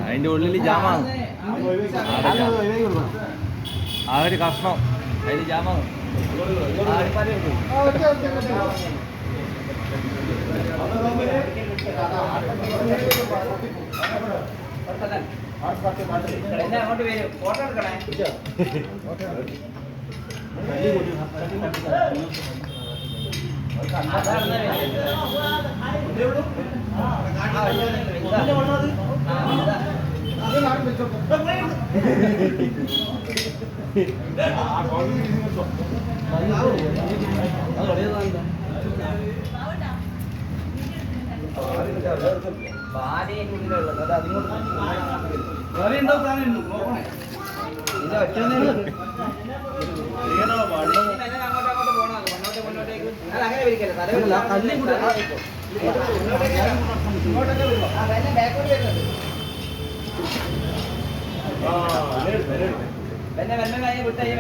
അതിൻ്റെ ഉള്ളിൽ ജാമാണ് ആ ഒരു കഷ്ണം അതിൽ ജാമാണ്. അങ്ങോട്ട് വരും ഫോട്ടോ എടുക്കണേ. ഭാര്യയുള്ളത് അത് അതിങ്ങോട്ട് അങ്ങനെ വിരിക്കല്ലേ ബാക്കോട്ട് വരുന്നുണ്ട്. പിന്നെ വെള്ളം കഴിഞ്ഞ് വിട്ടായി